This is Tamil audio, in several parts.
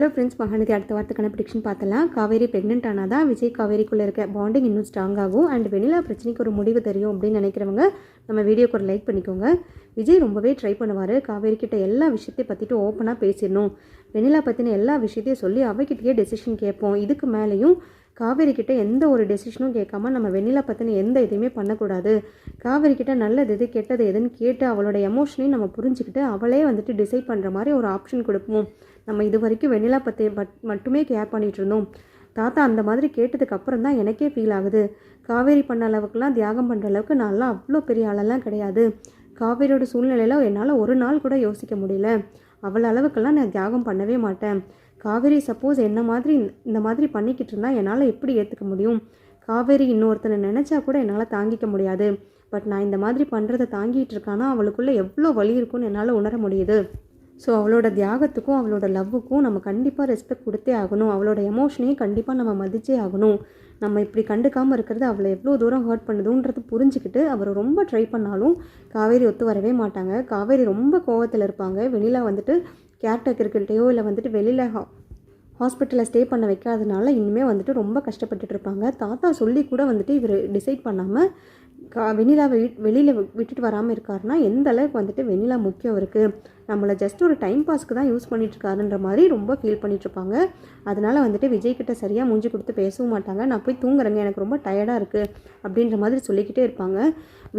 ஹலோ ஃப்ரெண்ட்ஸ், மகாநதி அடுத்த வாரத்துக்கான ப்ரிடிக்ஷன் பார்த்தலாம். காவேரி ப்ரெக்னென்ட் ஆனால் தான் விஜய் காவேரிக்குள்ளே இருக்க பாண்டிங் இன்னும் ஸ்ட்ராங் ஆகும். அண்ட் வெண்ணிலா பிரச்சனைக்கு ஒரு முடிவு தெரியும் அப்படின்னு நினைக்கிறவங்க நம்ம வீடியோக்கு ஒரு லைக் பண்ணிக்கோங்க. விஜய் ரொம்பவே ட்ரை பண்ணுவார். காவேரி கிட்ட எல்லா விஷயத்தையும் பற்றிட்டு ஓப்பனாக பேசிடணும், வெண்ணிலா பற்றின எல்லா விஷயத்தையும் சொல்லி அவகிட்டயே டெசிஷன் கேட்போம். இதுக்கு மேலேயும் காவேரி கிட்ட எந்த ஒரு டெசிஷனும் கேட்காம நம்ம வெண்ணிலா பற்றின எந்த இதுவுமே பண்ணக்கூடாது. காவேரி கிட்ட நல்லது எது கெட்டது எதுன்னு கேட்டு அவளோட எமோஷனையும் நம்ம புரிஞ்சுக்கிட்டு அவளே வந்துட்டு டிசைட் பண்ணுற மாதிரி ஒரு ஆப்ஷன் கொடுப்போம். நம்ம இது வரைக்கும் வெண்ணிலா பற்றி மட்டுமே கேர் பண்ணிகிட்டு இருந்தோம். தாத்தா அந்த மாதிரி கேட்டதுக்கு அப்புறம் தான் எனக்கே ஃபீல் ஆகுது, காவேரி பண்ண அளவுக்குலாம் தியாகம் பண்ணுற அளவுக்கு நான்லாம் அவ்வளோ பெரிய ஆளெல்லாம் கிடையாது. காவேரியோட சூழ்நிலையில் என்னால் ஒரு நாள் கூட யோசிக்க முடியல. அவள் அளவுக்கெல்லாம் நான் தியாகம் பண்ணவே மாட்டேன். காவேரி சப்போஸ் என்ன மாதிரி இந்த மாதிரி பண்ணிக்கிட்டு இருந்தால் என்னால் எப்படி ஏற்றுக்க முடியும்? காவேரி இன்னொருத்தனை நினச்சா கூட என்னால் தாங்கிக்க முடியாது. பட் நான் இந்த மாதிரி பண்ணுறதை தாங்கிட்டு இருக்கானா அவளுக்குள்ளே எவ்வளோ வலி இருக்குன்னு என்னால் உணர முடியுது. ஸோ அவளோட தியாகத்துக்கும் அவளோட லவ்வுக்கும் நம்ம கண்டிப்பாக ரெஸ்பெக்ட் கொடுத்தே ஆகணும். அவளோட எமோஷனையும் கண்டிப்பாக நம்ம மதிச்சே ஆகணும். நம்ம இப்படி கண்டுக்காமல் இருக்கிறது அவளை எவ்வளோ தூரம் ஹர்ட் பண்ணுதுன்றது புரிஞ்சுக்கிட்டு அவர் ரொம்ப ட்ரை பண்ணாலும் காவேரி ஒத்து வரவே மாட்டாங்க. காவேரி ரொம்ப கோவத்தில் இருப்பாங்க. வெண்ணிலா வந்துட்டு கேர்டேக்கர்கிட்டையோ இல்லை வந்துட்டு வெளியில் ஹாஸ்பிட்டலில் ஸ்டே பண்ண வைக்காதனால இனிமேல் வந்துட்டு ரொம்ப கஷ்டப்பட்டுட்டு இருப்பாங்க. தாத்தா சொல்லி கூட வந்துட்டு இவர் டிசைட் பண்ணாமல் வெண்ணிலாவை வெளியில் விட்டுட்டு வராமல் இருக்காருன்னா எந்த அளவுக்கு வந்துட்டு வெண்ணிலா முக்கியம் இருக்குது, நம்மளை ஜஸ்ட் ஒரு டைம் பாஸ்க்கு தான் யூஸ் பண்ணிட்டுருக்காருன்ற மாதிரி ரொம்ப ஃபீல் பண்ணிகிட்ருப்பாங்க. அதனால் வந்துட்டு விஜய்கிட்ட சரியாக மூஞ்சி கொடுத்து பேசவும் மாட்டாங்க. நான் போய் தூங்குறேங்க, எனக்கு ரொம்ப டயர்டாக இருக்குது அப்படின்ற மாதிரி சொல்லிக்கிட்டே இருப்பாங்க.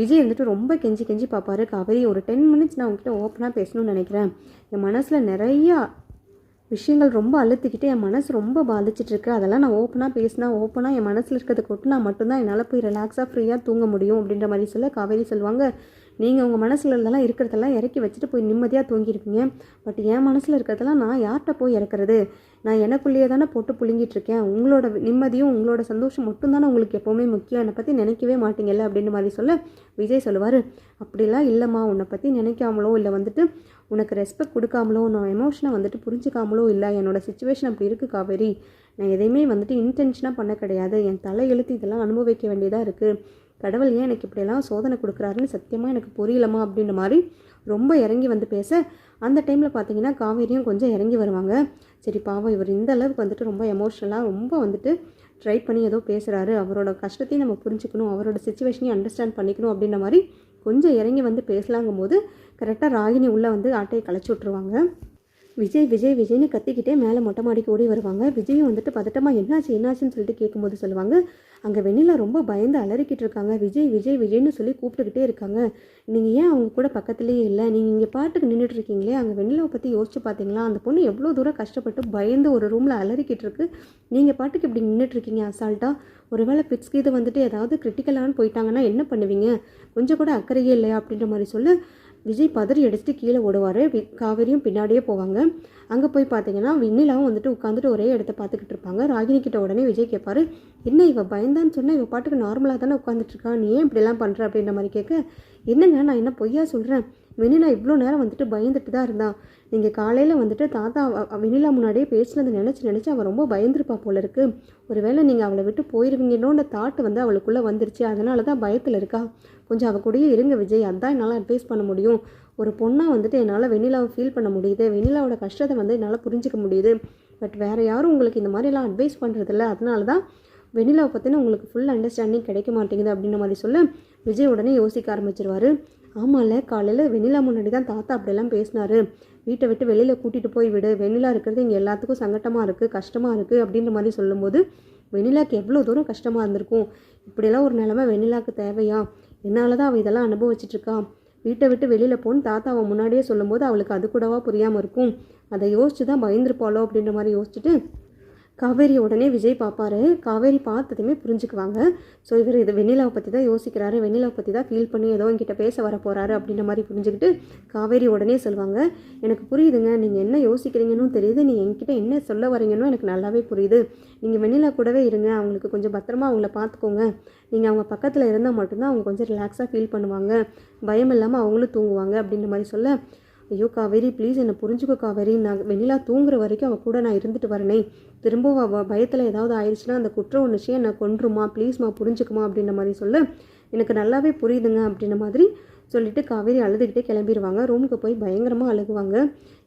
விஜய் வந்துட்டு ரொம்ப கெஞ்சி கெஞ்சி பார்ப்பாரு. காவேரி ஒரு 10 மினிட்ஸ் நான் உங்ககிட்ட ஓப்பனாக பேசணும்னு நினைக்கிறேன். என் மனசில் நிறையா விஷயங்கள் ரொம்ப அழுத்திக்கிட்டு என் மனசு ரொம்ப பாதிச்சிட்ருக்கு. அதெல்லாம் நான் ஓப்பனாக பேசினா ஓப்பனாக என் மனசில் இருக்கிறத கொட்டினா மட்டும்தான் என்னால் போய் ரிலாக்ஸாக ஃப்ரீயாக தூங்க முடியும் அப்படின்ற மாதிரி சொல்ல காவேரி சொல்லுவாங்க, நீங்கள் உங்கள் மனசில் இருந்தெல்லாம் இருக்கிறதெல்லாம் இறக்கி வச்சுட்டு போய் நிம்மதியாக தூங்கியிருப்பீங்க. பட் என் மனசில் இருக்கிறதெல்லாம் நான் யார்கிட்ட போய் இறக்குறது? நான் எனக்குள்ளேயே தானே போட்டு புழுங்கிட்டு இருக்கேன். உங்களோட நிம்மதியும் உங்களோட சந்தோஷம் மட்டும்தானே உங்களுக்கு எப்போவுமே முக்கியம். என்னை பற்றி நினைக்கவே மாட்டீங்கல்ல அப்படின்ற மாதிரி சொல்ல விஜய் சொல்லுவார், அப்படிலாம் இல்லைம்மா, உன்னை பற்றி நினைக்காமலோ இல்லை வந்துட்டு உனக்கு ரெஸ்பெக்ட் கொடுக்காமலோ நான் எமோஷனை வந்துட்டு புரிஞ்சிக்காமலோ இல்லை. என்னோடய சுச்சுவேஷன் அப்படி இருக்குது காவேரி. நான் எதையுமே வந்துட்டு இன்டென்ஷனாக பண்ண கிடையாது. என் தலையெழுத்து இதெல்லாம் அனுபவிக்க வேண்டியதாக இருக்குது. கடவுள் ஏன் எனக்கு இப்படியெல்லாம் சோதனை கொடுக்குறாருன்னு சத்தியமாக எனக்கு புரியலமா அப்படின்ற மாதிரி ரொம்ப இறங்கி வந்து பேச, அந்த டைமில் பார்த்தீங்கன்னா காவேரியும் கொஞ்சம் இறங்கி வருவாங்க. சரி பாவம், இவர் இந்த அளவுக்கு வந்துட்டு ரொம்ப எமோஷ்னலாக ரொம்ப வந்துட்டு ட்ரை பண்ணி ஏதோ பேசுகிறாரு, அவரோட கஷ்டத்தையும் நம்ம புரிஞ்சுக்கணும், அவரோட சுச்சுவேஷனையும் அண்டர்ஸ்டாண்ட் பண்ணிக்கணும் அப்படின்ற மாதிரி கொஞ்சம் இறங்கி வந்து பேசலாங்கும் போது கரெக்டாக ராகினி உள்ளே வந்து ஆட்டையை களைச்சி விட்ருவாங்க. விஜய் விஜய் விஜய்னு கத்திக்கிட்டே மேலே மொட்டை மாடிக்கு ஓடி வருவாங்க. விஜயும் வந்துட்டு பதட்டமாக என்னாச்சுன்னு சொல்லிட்டு கேட்கும்போது சொல்லுவாங்க, அங்கே வெண்ணிலா ரொம்ப பயந்து அலறிக்கிட்டு இருக்காங்க. விஜய் விஜய் விஜய்னு சொல்லி கூப்பிட்டுக்கிட்டே இருக்காங்க. நீங்கள் ஏன் அவங்க கூட பக்கத்துலேயே இல்லை? நீங்கள் இங்கே பாட்டுக்கு நின்றுட்டு இருக்கீங்களே, அங்கே வெண்ணிலாவை பற்றி யோசிச்சு பார்த்தீங்களா? அந்த பொண்ணு எவ்வளோ தூரம் கஷ்டப்பட்டு பயந்து ஒரு ரூமில் அலறிக்கிட்டு இருக்கு. நீங்கள் பாட்டுக்கு இப்படி நின்றுட்டுருக்கீங்க அசால்ட்டாக. ஒருவேளை பிட்ஸ்க்கு இது வந்துட்டு ஏதாவது கிரிட்டிக்கலான்னு போயிட்டாங்கன்னா என்ன பண்ணுவீங்க? கொஞ்சம் கூட அக்கறையே இல்லையா அப்படின்ற மாதிரி சொல்ல விஜய் பதறி அடிச்சுட்டு கீழே ஓடுவார். காவேரியும் பின்னாடியே போவாங்க. அங்கே போய் பார்த்தீங்கன்னா வெண்ணிலாவும் வந்துட்டு உட்காந்துட்டு ஒரே இடத்த பார்த்துக்கிட்டு இருப்பாங்க. ராகினி கிட்ட உடனே விஜய் கேட்பாரு, என்ன இவ பயந்தான்னு சொன்னால் இவ பாட்டுக்கு நார்மலாக தானே உட்காந்துட்ருக்கா, நீ ஏன் இப்படிலாம் பண்ணுற அப்படின்ற மாதிரி கேட்க, என்னங்க நான் என்ன பொய்யா சொல்கிறேன், வெண்ணிலா இவ்வளோ நேரம் வந்துட்டு பயந்துட்டு தான் இருந்தா. நீங்கள் காலையில் வந்துட்டு தாத்தா வெண்ணிலா முன்னாடியே பேசினதை நினச்சி அவள் ரொம்ப பயந்துருப்பா போல இருக்குது. ஒருவேளை நீங்கள் அவளை விட்டு போயிருவீங்கன்னோட தாட்டு வந்து அவளுக்குள்ளே வந்துருச்சு, அதனால தான் பயத்தில் இருக்கா. கொஞ்சம் அவள் கூடயே இருங்க விஜய், அதான் என்னால் அட்வைஸ் பண்ண முடியும். ஒரு பொண்ணாக வந்துட்டு என்னால் வெண்ணிலாவை ஃபீல் பண்ண முடியுது, வெண்ணிலாவோட கஷ்டத்தை வந்து என்னால் புரிஞ்சிக்க முடியுது. பட் வேறு யாரும் உங்களுக்கு இந்த மாதிரிலாம் அட்வைஸ் பண்ணுறதில்ல, அதனால தான் வெண்ணிலாவை பற்றின உங்களுக்கு ஃபுல் அண்டர்ஸ்டாண்டிங் கிடைக்க மாட்டேங்குது அப்படின்ற மாதிரி சொல்ல விஜய் உடனே யோசிக்க ஆரம்பிச்சிருவார். ஆமாம்ல, காலையில் வெண்ணிலா முன்னாடி தான் தாத்தா அப்படியெல்லாம் பேசினார். வீட்டை விட்டு வெளியில் கூட்டிகிட்டு போய் விடு, வெண்ணிலா இருக்கிறது இங்கே எல்லாத்துக்கும் சங்கட்டமாக இருக்குது, கஷ்டமாக இருக்குது அப்படின்ற மாதிரி சொல்லும்போது வெண்ணிலாவுக்கு எவ்வளோ தூரம் கஷ்டமாக இருந்திருக்கும். இப்படியெல்லாம் ஒரு நிலைமை வெண்ணிலாவுக்கு தேவையா? என்னால் தான் அவள் இதெல்லாம் அனுபவிச்சிட்ருக்கா. வீட்டை விட்டு வெளியில் போன்னு தாத்தா அவன் முன்னாடியே சொல்லும்போது அவளுக்கு அது கூடவா புரியாமல் இருக்கும். அதை யோசிச்சு தான் பயந்துருப்பாளோ அப்படின்ற மாதிரி யோசிச்சுட்டு காவேரி உடனே விஜய் பார்ப்பாரு. காவேரி பார்த்ததுமே புரிஞ்சுக்குவாங்க. ஸோ இவர் இது வெண்ணிலாவை பற்றி தான் யோசிக்கிறாரு, வெண்ணிலாவை பற்றி தான் ஃபீல் பண்ணி ஏதோ என்கிட்ட பேச வர போகிறாரு அப்படின்ற மாதிரி புரிஞ்சுக்கிட்டு காவேரி உடனே சொல்லுவாங்க, எனக்கு புரியுதுங்க, நீங்கள் என்ன யோசிக்கிறீங்கன்னு தெரியுது, நீங்கள் என்கிட்ட என்ன சொல்ல வரீங்கன்னு எனக்கு நல்லாவே புரியுது. நீங்கள் வெண்ணிலா கூடவே இருங்க, அவங்களுக்கு கொஞ்சம் பத்திரமா அவங்கள பார்த்துக்கோங்க. நீங்கள் அவங்க பக்கத்தில் இருந்தால் மட்டும்தான் அவங்க கொஞ்சம் ரிலாக்ஸாக ஃபீல் பண்ணுவாங்க, பயம் இல்லாமல் அவங்களும் தூங்குவாங்க அப்படின்ற மாதிரி சொல்ல, ஐயோ காவேரி ப்ளீஸ் என்னை புரிஞ்சுக்கோ காவேரி, நான் வெண்ணிலா தூங்குற வரைக்கும் அவள் கூட நான் இருந்துட்டு வரனே, திரும்ப அவள் பயத்தில் ஏதாவது ஆயிடுச்சுன்னா அந்த குற்ற உணர்ச்சியை என்னை கொன்றுமா, ப்ளீஸ்மா புரிஞ்சுக்குமா அப்படின்ற மாதிரி சொல்ல, எனக்கு நல்லாவே புரியுதுங்க அப்படின்ற மாதிரி சொல்லிவிட்டு காவேரி அழுதுகிட்டே கிளம்பிடுவாங்க. ரூமுக்கு போய் பயங்கரமாக அழுகுவாங்க.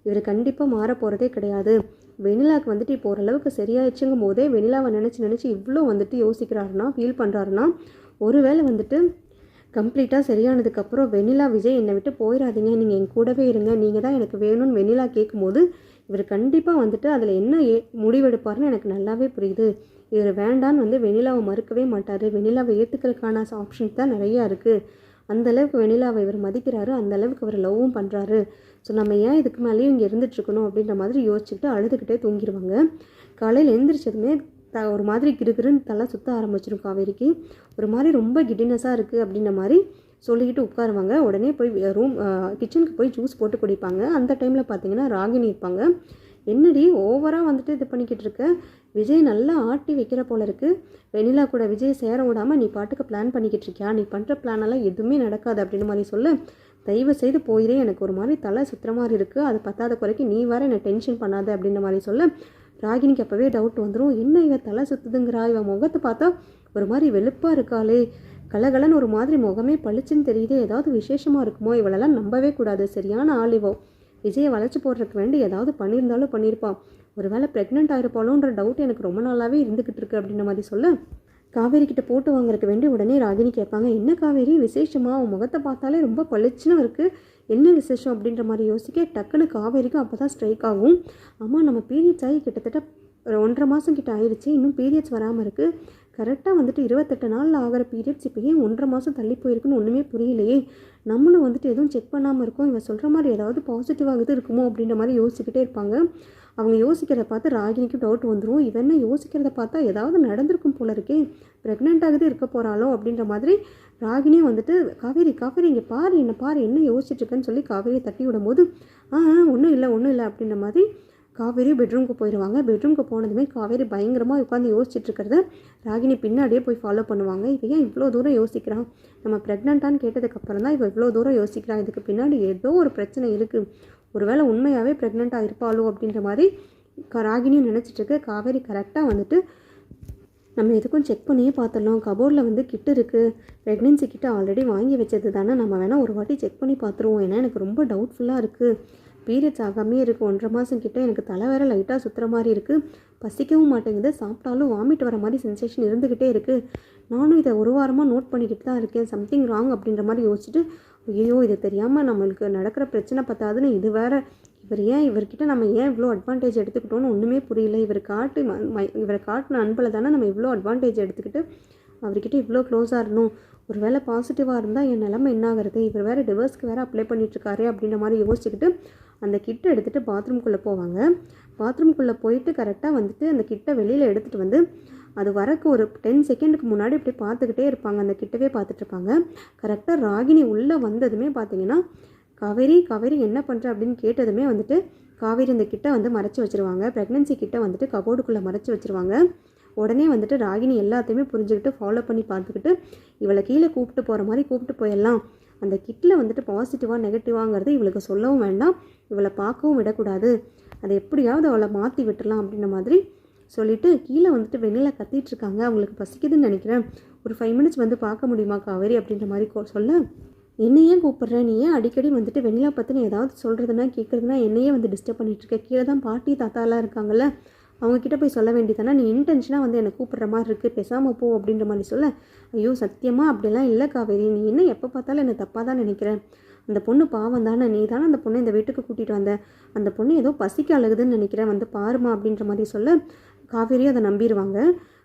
இவர் கண்டிப்பாக மாற போகிறதே கிடையாது, வெண்ணிலாவுக்கு வந்துட்டு இப்போ ஓரளவுக்கு சரியாயிடுச்சுங்கும் போதே வெண்ணிலாவை நினச்சி இவ்வளோ வந்துட்டு யோசிக்கிறாருன்னா, ஃபீல் பண்ணுறாருன்னா, ஒருவேளை வந்துட்டு கம்ப்ளீட்டாக சரியானதுக்கப்புறம் வெண்ணிலா விஜய் என்னை விட்டு போயிடாதீங்க, நீங்கள் என் கூடவே இருங்க, நீங்கள் தான் எனக்கு வேணும்னு வெண்ணிலா கேட்கும்போது இவர் கண்டிப்பாக வந்துட்டு அதில் என்ன முடிவெடுப்பார்னு எனக்கு நல்லாவே புரியுது. இவர் வேண்டான்னு வந்து வெண்ணிலாவை மறுக்கவே மாட்டார். வெண்ணிலாவை ஏற்றுக்கிறதுக்கான ஆப்ஷன்ஸ் தான் நிறையா இருக்குது. அந்தளவுக்கு வெண்ணிலாவை இவர் மதிக்கிறாரு, அந்தளவுக்கு அவர் லவ்வும் பண்ணுறாரு. ஸோ நம்ம ஏன் இதுக்கு மேலேயும் இங்கே இருந்துகிட்ருக்கணும் அப்படின்ற மாதிரி யோசிச்சுக்கிட்டு அழுதுகிட்டே தூங்கிடுவாங்க. காலையில் எழுந்திரிச்சதுமே ஒரு மாதிரி கிருகிருன்னு தலை சுற்ற ஆரம்பிச்சிடும் காவேரிக்கு. ஒரு மாதிரி ரொம்ப கிட்டினஸாக இருக்குது அப்படின்ற மாதிரி சொல்லிக்கிட்டு உட்காருவாங்க. உடனே போய் கிச்சனுக்கு போய் ஜூஸ் போட்டு குடிப்பாங்க. அந்த டைமில் பார்த்தீங்கன்னா ராகினி இருப்பாங்க. என்னடி ஓவராக வந்துட்டு இது பண்ணிக்கிட்டு இருக்க, விஜய் நல்லா ஆட்டி வைக்கிற போல இருக்குது, வெண்ணிலா கூட விஜய் சேர விடாமல் நீ பாட்டுக்கு பிளான் பண்ணிக்கிட்டு இருக்கியா, நீ பண்ணுற பிளானெல்லாம் எதுவுமே நடக்காது அப்படின்னு மாதிரி சொல்ல, தயவு செய்து போயிடே, எனக்கு ஒரு மாதிரி தலை சுற்றுற மாதிரி இருக்குது, அது பத்தாத குறைக்கு நீ வேறு என்னை டென்ஷன் பண்ணாத அப்படின்ற மாதிரி சொல்ல, ராகினிக்கு அப்போவே டவுட் வந்துடும். என்ன இவன் தலை சுற்றுதுங்கிறா, இவன் முகத்தை பார்த்தா ஒரு மாதிரி வெளுப்பாக இருக்காளே, கலகலன்னு ஒரு மாதிரி முகமே பளிச்சுன்னு தெரியுது, ஏதாவது விசேஷமாக இருக்குமோ, இவளெல்லாம் நம்பவே கூடாது, சரியான ஆளிவோ, விஜயை வளைச்சி போடுறதுக்கு வேண்டி ஏதாவது பண்ணியிருந்தாலும் பண்ணியிருப்பான், ஒரு வேளை ப்ரெக்னென்ட் ஆகிருப்பாளோன்ற டவுட் எனக்கு ரொம்ப நாளாகவே இருந்துக்கிட்டு இருக்கு அப்படின்ற மாதிரி சொல்ல, காவேரி கிட்ட போட்டு வாங்குறதுக்கு வேண்டி உடனே ராகினி கேட்பாங்க. என்ன காவேரி விசேஷமா, உன் முகத்தை பார்த்தாலே ரொம்ப பளிச்சுன்னு இருக்குது, என்ன விசேஷம் அப்படின்ற மாதிரி யோசிக்க டக்குன்னு காவேரிக்கும் அப்போ தான் ஸ்ட்ரைக் ஆகும். ஆமாம், நம்ம பீரியட்ஸ் ஆகி கிட்டத்தட்ட 1.5 மாதம் கிட்ட ஆயிடுச்சு, இன்னும் பீரியட்ஸ் வராமல் இருக்குது, கரெக்டாக வந்துட்டு 28 நாளில் ஆகிற பீரியட்ஸ் இப்போ ஏன் 1.5 மாதம் தள்ளி போயிருக்குன்னு ஒன்றுமே புரியலையே, நம்மளும் வந்துட்டு எதுவும் செக் பண்ணாமல் இருக்கோம், இவன் சொல்கிற மாதிரி ஏதாவது பாசிட்டிவாகுது இருக்குமோ அப்படின்ற மாதிரி யோசிச்சுக்கிட்டே இருப்பாங்க. அவங்க யோசிக்கிறத பார்த்து ராகினிக்கும் டவுட் வந்துடும். இவன் என்ன யோசிக்கிறத பார்த்தா ஏதாவது நடந்திருக்கும் போல இருக்கே, ப்ரெக்னென்ட் ஆகுது இருக்க போகிறாளோ அப்படின்ற மாதிரி ராகினியும் வந்துட்டு காவேரி இங்கே பாரு, என்ன யோசிச்சுட்ருக்கேன்னு சொல்லி காவேரியை தட்டி விடும்போது ஒன்றும் இல்லை அப்படின்ற மாதிரி காவேரி பெட்ரூமுக்கு போயிடுவாங்க. பெட்ரூமுக்கு போனதுமே காவேரி பயங்கரமாக உட்காந்து யோசிச்சுட்ருக்கிறத ராகினி பின்னாடியே போய் ஃபாலோ பண்ணுவாங்க. இவன் ஏன் இவ்வளோ தூரம் யோசிக்கிறான், நம்ம ப்ரெக்னென்ட்டான்னு கேட்டதுக்கப்புறம் தான் இவன் இவ்வளோ தூரம் யோசிக்கிறான், இதுக்கு பின்னாடி ஏதோ ஒரு பிரச்சனை இருக்குது, ஒருவேளை உண்மையாகவே ப்ரெக்னெண்ட்டாக இருப்பாளோ அப்படின்ற மாதிரி ராகினியும் நினச்சிட்ருக்கு. காவேரி கரெக்டாக வந்துட்டு நம்ம எதுக்கும் செக் பண்ணியே பார்த்துடலாம், கபோர்டில் வந்து கிட்டு இருக்குது, ப்ரெக்னென்சி கிட்ட ஆல்ரெடி வாங்கி வச்சது தானே, நம்ம வேணால் ஒரு வாட்டி செக் பண்ணி பார்த்துருவோம், ஏன்னா எனக்கு ரொம்ப டவுட்ஃபுல்லாக இருக்குது, பீரியட்ஸ் ஆகாமே இருக்குது, 1.5 மாதம் கிட்ட எனக்கு தலை வேறு லைட்டாக சுற்றுற மாதிரி இருக்குது, பசிக்கவும் மாட்டேங்குது, சாப்பிட்டாலும் வாமிட் வர மாதிரி சென்சேஷன் இருந்துக்கிட்டே இருக்குது, நானும் இதை ஒரு வாரமாக நோட் பண்ணிக்கிட்டு தான் இருக்கேன், சம்திங் ராங் அப்படின்ற மாதிரி யோசிச்சுட்டு, ஐயோ இது தெரியாமல் நம்மளுக்கு நடக்கிற பிரச்சனை பத்தாதுன்னு இது வேறு, இவர்கிட்ட நம்ம ஏன் இவ்வளோ அட்வான்டேஜ் எடுத்துக்கிட்டோன்னு ஒன்றுமே புரியல, இவரை காட்டின அன்பில் தானே நம்ம இவ்வளோ அட்வான்டேஜ் எடுத்துக்கிட்டு அவர்கிட்ட இவ்வளோ க்ளோஸாக இருந்தோம், ஒரு வேளை பாசிட்டிவாக இருந்தால் என் நிலமை என்ன ஆகிறது, இவர் வேறு டிவோர்ஸ்க்கு வேறு அப்ளை பண்ணிகிட்ருக்காரு அப்படின்ற மாதிரி யோசிச்சுக்கிட்டு அந்த கிட்டை எடுத்துகிட்டு பாத்ரூம்குள்ளே போவாங்க. பாத்ரூம்குள்ளே போயிட்டு கரெக்டாக வந்துட்டு அந்த கிட்டை வெளியில் எடுத்துகிட்டு வந்து அது வரக்கு ஒரு 10 செகண்டுக்கு முன்னாடி இப்படி பார்த்துக்கிட்டே இருப்பாங்க, அந்த கிட்டவே பார்த்துட்ருப்பாங்க. கரெக்டாக ராகினி உள்ளே வந்ததுமே பார்த்தீங்கன்னா காவேரி என்ன பண்ணுற அப்படின்னு கேட்டதுமே வந்துட்டு காவேரி அந்த கிட்ட வந்து மறைச்சி வச்சுருவாங்க, ப்ரெக்னென்சி கிட்ட வந்துட்டு கபோர்டுக்குள்ளே மறைச்சி வச்சுருவாங்க. உடனே வந்துட்டு ராகினி எல்லாத்தையுமே புரிஞ்சுக்கிட்டு ஃபாலோ பண்ணி பார்த்துக்கிட்டு இவளை கீழே கூப்பிட்டு போகிற மாதிரி கூப்பிட்டு போயிடலாம், அந்த கிட்டில் வந்துட்டு பாசிட்டிவாக நெகட்டிவாங்கிறது இவளுக்கு சொல்லவும் வேண்டாம், இவளை பார்க்கவும் விடக்கூடாது, அதை எப்படியாவது அவளை மாற்றி விட்டுடலாம் அப்படின்ற மாதிரி சொல்லிவிட்டு கீழே வந்துட்டு வெண்ணிலா கத்திகிட்ருக்காங்க, அவங்களுக்கு பசிக்குதுன்னு நினைக்கிறேன், ஒரு 5 மினிட்ஸ் வந்து பார்க்க முடியுமா காவேரி அப்படின்ற மாதிரி சொல்ல, என்னையே கூப்பிட்ற, நீ ஏன் அடிக்கடி வந்துட்டு வெண்ணிலா பற்றின ஏதாவது சொல்கிறதுனா கேட்குறதுனா என்னையே வந்து டிஸ்டர்ப் பண்ணிகிட்ருக்க, கீழே தான் பாட்டி தாத்தாலாம் இருக்காங்கல்ல, அவங்கக்கிட்ட போய் சொல்ல வேண்டியதானே, நீ இன்டென்ஷனாக வந்து என்னை கூப்பிட்ற மாதிரி இருக்குது, பேசாமல் போ அப்படின்ற மாதிரி சொல்ல, ஐயோ சத்தியமாக அப்படிலாம் இல்லை காவேரி, நீ என்ன எப்போ பார்த்தாலும் என்னை தப்பாக தான் நினைக்கிறேன், அந்த பொண்ணு பாவம் தானே, நீ தானே அந்த பொண்ணை இந்த வீட்டுக்கு கூட்டிகிட்டு வந்த, அந்த பொண்ணு ஏதோ பசிக்க அழுகுதுன்னு நினைக்கிறேன், வந்து பாருமா அப்படின்ற மாதிரி சொல்ல, காவேரியும் அதை நம்பிடுவாங்க.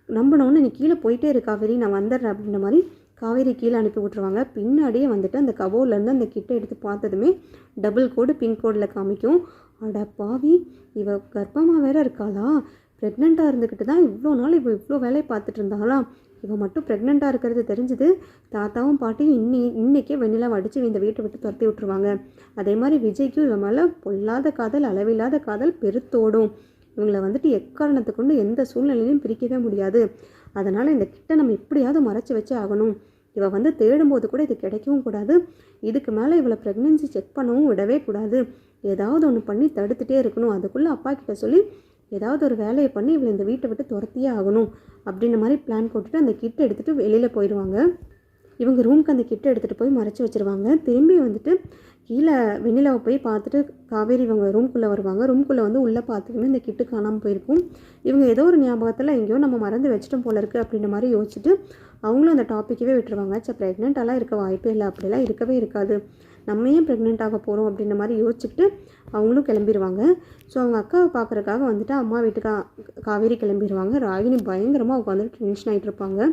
நம்பினோன்னு நீ கீழே போயிட்டே இரு காவேரி, நான் வந்துடுறேன் அப்படின்ற மாதிரி காவேரி கீழே அனுப்பி விட்ருவாங்க. பின்னாடியே வந்துட்டு அந்த கபோர்ட்லேருந்து அந்த கிட்ட எடுத்து பார்த்ததுமே டபுள் கோடு பிங்க் கோடில் காமிக்கும். அட பாவி, இவ கர்ப்பமாக வேற இருக்காளா, ப்ரெக்னெண்ட்டாக இருந்துக்கிட்டு தான் இவ்வளோ நாள் இவ்வளோ வேலையை பார்த்துட்டு இருந்தாளா, இவன் மட்டும் ப்ரெக்னெண்ட்டாக இருக்கிறது தெரிஞ்சுது தாத்தாவும் பாட்டியும் இன்றைக்கே வெண்ணிலா அடித்து இந்த வீட்டை விட்டு துரத்தி விட்டுருவாங்க. அதே மாதிரி விஜய்க்கும் இவன் மேலே பொல்லாத காதல், அளவில்லாத காதல் பெருத்தோடும், இவங்களை வந்துட்டு எக்காரணத்தை கொண்டு எந்த சூழ்நிலையிலும் பிரிக்கவே முடியாது, அதனால் இந்த கிட்ட நம்ம எப்படியாவது மறைச்சி வச்சே ஆகணும், இவள் வந்து தேடும்போது கூட இது கிடைக்கவும் கூடாது, இதுக்கு மேலே இவளை ப்ரெக்னென்சி செக் பண்ணவும் விடவே கூடாது, ஏதாவது ஒன்று பண்ணி தடுத்துகிட்டே இருக்கணும், அதுக்குள்ளே அப்பா கிட்ட சொல்லி ஏதாவது ஒரு வேலையை பண்ணி இவளை இந்த வீட்டை விட்டு துரத்தியே ஆகணும் அப்படின்ற மாதிரி பிளான் போட்டுட்டு அந்த கிட்ட எடுத்துகிட்டு வெளியில் போயிடுவாங்க. இவங்க ரூமுக்கு அந்த கிட்ட எடுத்துகிட்டு போய் மறைச்சி வச்சுருவாங்க. திரும்பி வந்துட்டு கீழே வெண்ணிலாவை போய் பார்த்துட்டு காவேரி இவங்க ரூம்குள்ளே வருவாங்க. ரூம்குள்ளே வந்து உள்ளே பார்த்துக்குமே இந்த கிட்டு காணாமல் போயிருக்கும். இவங்க ஏதோ ஒரு ஞாபகத்தில் எங்கேயோ நம்ம மறந்து வச்சிட்டோம் போல இருக்குது அப்படின்ற மாதிரி யோசிச்சுட்டு அவங்களும் அந்த டாப்பிக்கவே விட்டுருவாங்க. ப்ரெக்னெண்ட்டாலாம் இருக்க வாய்ப்பே இல்லை, அப்படிலாம் இருக்கவே இருக்காது, நம்ம ஏன் ப்ரெக்னென்ட் ஆக போகிறோம் அப்படின்ற மாதிரி யோசிச்சுட்டு அவங்களும் கிளம்பிடுவாங்க. ஸோ அவங்க அக்காவை பார்க்குறக்காக வந்துட்டு அம்மா வீட்டுக்கு காவேரி கிளம்பிடுவாங்க. ராகினி பயங்கரமாக உட்காந்துட்டு டென்ஷன் ஆகிட்டு இருப்பாங்க.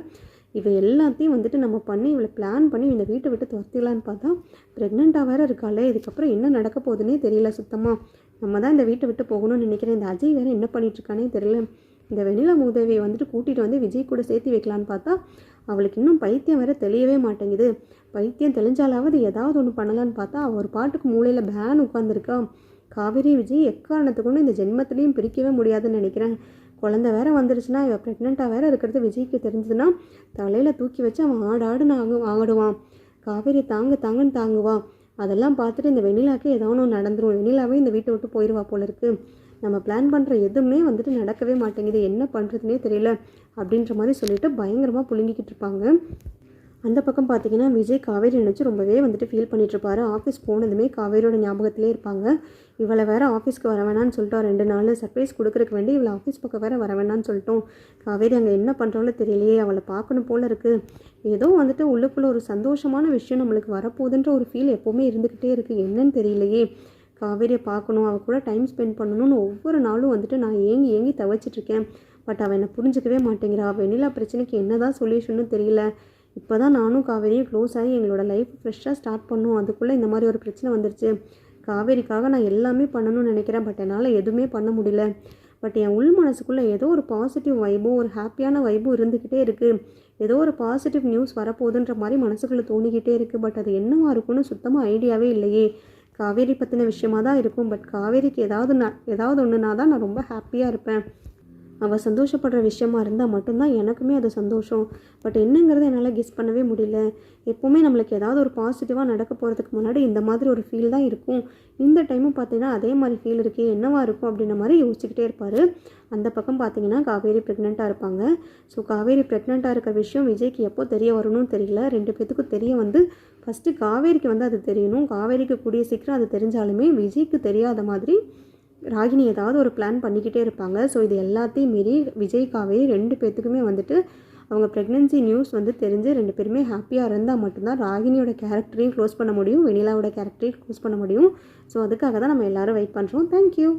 இவை எல்லாத்தையும் வந்துட்டு நம்ம பண்ணி இவளை பிளான் பண்ணி இந்த வீட்டை விட்டு துரத்திடலான்னு பார்த்தா ப்ரெக்னெண்ட்டாக வேறு இருக்காளே, இதுக்கப்புறம் என்ன நடக்க போகுதுன்னே தெரியல சுத்தமாக. நம்ம தான் இந்த வீட்டை விட்டு போகணும்னு நினைக்கிறேன். இந்த அஜய் வேறு என்ன பண்ணிகிட்ருக்கானே தெரியல. இந்த வெண்ணிலா மூதேவியை வந்துட்டு கூட்டிகிட்டு வந்து விஜய் கூட சேர்த்து வைக்கலான்னு பார்த்தா அவளுக்கு இன்னும் பைத்தியம் வேறு தெளியவே மாட்டேங்குது. பைத்தியம் தெளிஞ்சாலாவது ஏதாவது ஒன்று பண்ணலான்னு பார்த்தா அவள் ஒரு பாட்டுக்கு மூளையில் பேன் உட்காந்துருக்கா. காவேரி விஜய் எக்காரணத்துக்கு இந்த ஜென்மத்திலையும் பிரிக்கவே முடியாதுன்னு நினைக்கிறேன். குழந்தை வேறு வந்துருச்சுன்னா இவள் ப்ரெக்னெண்ட்டாக வேறு இருக்கிறது விஜய்க்கு தெரிஞ்சதுன்னா தலையில் தூக்கி வச்சு அவன் ஆடாடுன்னு ஆடுவான். காவேரி தாங்கன்னு தாங்குவான். அதெல்லாம் பார்த்துட்டு இந்த வெண்ணிலாக்கே ஏதோ ஒன்று நடந்துடும். வெண்ணிலாவே இந்த வீட்டை விட்டு போயிடுவா போல இருக்குது. நம்ம பிளான் பண்ணுற எதுவுமே வந்துட்டு நடக்கவே மாட்டேங்குது, என்ன பண்ணுறதுனே தெரியல அப்படின்ற மாதிரி சொல்லிட்டு பயங்கரமாக புழுங்கிக்கிட்டு இருப்பாங்க. அந்த பக்கம் பார்த்திங்கன்னா விஜய் காவேரி நினச்சி ரொம்பவே வந்துட்டு ஃபீல் பண்ணிகிட்ருப்பாரு. ஆஃபீஸ் போனதுமே காவேரியோட ஞாபகத்திலே இருப்பாங்க. இவளை வேறு ஆஃபீஸ்க்கு வர வேணான்னு சொல்லிட்டோம், 2 நாள் சர்ப்ரைஸ் கொடுக்குறக்கு வேண்டி இவளை ஆஃபீஸ் பக்கம் வேறு வர வேணான்னு சொல்லிட்டோம். காவேரி அங்கே என்ன பண்ணுறோன்னு தெரியலையே, அவளை பார்க்கணும் போல் இருக்குது. ஏதோ வந்துட்டு உள்ளுக்குள்ளே ஒரு சந்தோஷமான விஷயம் நம்மளுக்கு வரப்போகுதுன்ற ஒரு ஃபீல் எப்போவுமே இருந்துக்கிட்டே இருக்குது, என்னன்னு தெரியலையே. காவேரியை பார்க்கணும், அவள் கூட டைம் ஸ்பெண்ட் பண்ணணும்னு ஒவ்வொரு நாளும் வந்துட்டு நான் ஏங்கி தவச்சிட்ருக்கேன். பட் அவள் என்னை புரிஞ்சிக்கவே மாட்டேங்கிறா. வெண்ணிலா பிரச்சனைக்கு என்ன தான் சொல்யூஷன்னு தெரியல. இப்போ தான் நானும் காவேரியும் க்ளோஸ் ஆகி எங்களோட லைஃப் ஃப்ரெஷ்ஷாக ஸ்டார்ட் பண்ணோம், அதுக்குள்ளே இந்த மாதிரி ஒரு பிரச்சனை வந்துருச்சு. காவேரிக்காக நான் எல்லாமே பண்ணணும்னு நினைக்கிறேன், பட் என்னால் எதுவுமே பண்ண முடியல. பட் என் உள் மனசுக்குள்ளே ஏதோ ஒரு பாசிட்டிவ் வைபும் ஒரு ஹாப்பியான வைபும் இருந்துக்கிட்டே இருக்குது. ஏதோ ஒரு பாசிட்டிவ் நியூஸ் வரப்போகுதுன்ற மாதிரி மனசுக்குள்ளே தோணிக்கிட்டே இருக்குது. பட் அது என்னவா இருக்குன்னு சுத்தமாக ஐடியாவே இல்லையே. காவேரி பற்றின விஷயமாக தான் இருக்கும். பட் காவேரிக்கு ஏதாவது ஒன்றுனா தான் நான் ரொம்ப ஹாப்பியாக இருப்பேன். அவள் சந்தோஷப்படுற விஷயமா இருந்தால் மட்டும்தான் எனக்குமே அது சந்தோஷம். பட் என்னங்கிறத என்னால் கெஸ் பண்ணவே முடியல. எப்போவுமே நம்மளுக்கு ஏதாவது ஒரு பாசிட்டிவாக நடக்க போகிறதுக்கு முன்னாடி இந்த மாதிரி ஒரு ஃபீல் தான் இருக்கும். இந்த டைமும் பார்த்தீங்கன்னா அதே மாதிரி ஃபீல் இருக்கே, என்னவா இருக்கும் அப்படின்ற மாதிரி யோசிச்சுக்கிட்டே இருப்பார். அந்த பக்கம் பார்த்தீங்கன்னா காவேரி ப்ரெக்னெண்ட்டாக இருப்பாங்க. ஸோ காவேரி ப்ரெக்னெண்ட்டாக இருக்கிற விஷயம் விஜய்க்கு எப்போ தெரிய வரணும்னு தெரியல. 2 பேத்துக்கும் தெரிய வந்து ஃபஸ்ட்டு காவேரிக்கு வந்து அது தெரியணும். காவேரிக்கு கூடிய சீக்கிரம் அது தெரிஞ்சாலுமே விஜய்க்கு தெரியாத மாதிரி ராகினி ஏதாவது ஒரு பிளான் பண்ணிக்கிட்டே இருப்பாங்க. ஸோ இது எல்லாத்தையும் மீறி விஜய் காவேரி 2 பேத்துக்குமே வந்துட்டு அவங்க ப்ரெக்னென்சி நியூஸ் வந்து தெரிஞ்சு 2 பேருமே ஹாப்பியாக இருந்தால் மட்டும்தான் ராகினியோட கேரக்டரையும் க்ளோஸ் பண்ண முடியும், வெண்ணிலாவோட கேரக்டரையும் க்ளோஸ் பண்ண முடியும். ஸோ அதுக்காக தான் நம்ம எல்லோரும் வெயிட் பண்ணுறோம். தேங்க்யூ.